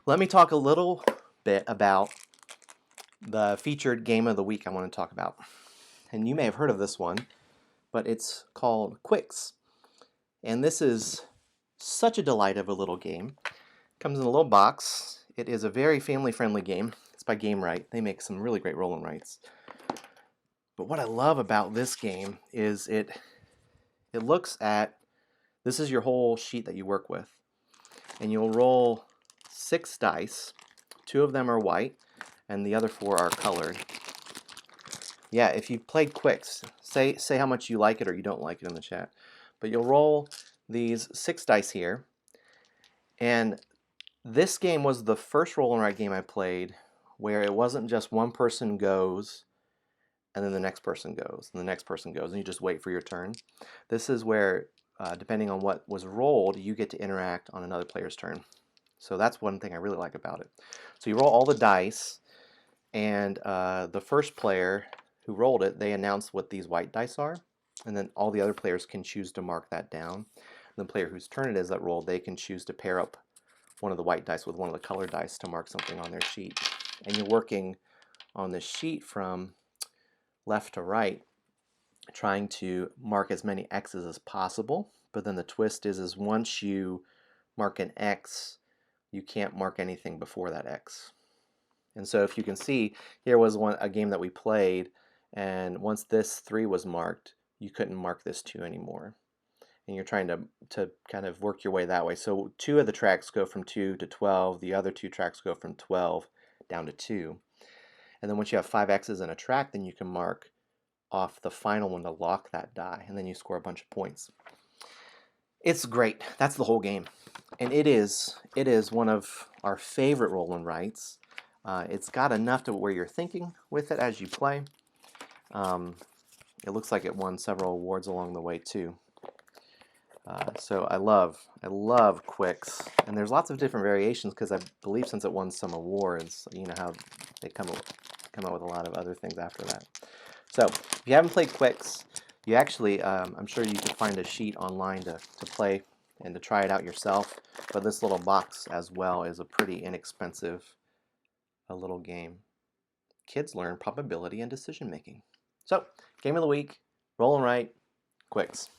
Let me talk a little bit about the featured game of the week I want to talk about. And you may have heard of this one, but it's called Qwixx. And this is such a delight of a little game. Comes in a little box. It is a very family-friendly game. It's by Game Right. They make some really great roll and writes. But what I love about this game is it looks at, this is your whole sheet that you work with. And you'll roll 6 dice. 2 of them are white, and the other 4 are colored. Yeah, if you've played Qwixx, say how much you like it or you don't like it in the chat. But you'll roll these 6 dice here, and this game was the first roll and write game I played where it wasn't just one person goes and then the next person goes and the next person goes and you just wait for your turn. This is where, depending on what was rolled, you get to interact on another player's turn. So that's one thing I really like about it. So you roll all the dice, and the first player who rolled it, they announce what these white dice are, and then all the other players can choose to mark that down. And the player whose turn it is that rolled, they can choose to pair up one of the white dice with one of the colored dice to mark something on their sheet. And you're working on this sheet from left to right, trying to mark as many X's as possible. But then the twist is once you mark an X, you can't mark anything before that X. And so if you can see, here was a game that we played, and once this 3 was marked, you couldn't mark this 2 anymore. And you're trying to kind of work your way that way. So 2 of the tracks go from 2 to 12, the other 2 tracks go from 12 down to 2. And then once you have 5 X's in a track, then you can mark off the final one to lock that die, and then you score a bunch of points. It's great. That's the whole game. And it is one of our favorite roll and writes. It's got enough to where you're thinking with it as you play. It looks like it won several awards along the way too. So I love Qwixx, and there's lots of different variations because I believe since it won some awards, you know how they come out with a lot of other things after that. So if you haven't played Qwixx, you actually, I'm sure you can find a sheet online to play and to try it out yourself. But this little box as well is a pretty inexpensive little game. Kids learn probability and decision making. So, game of the week, roll and write, Qwixx.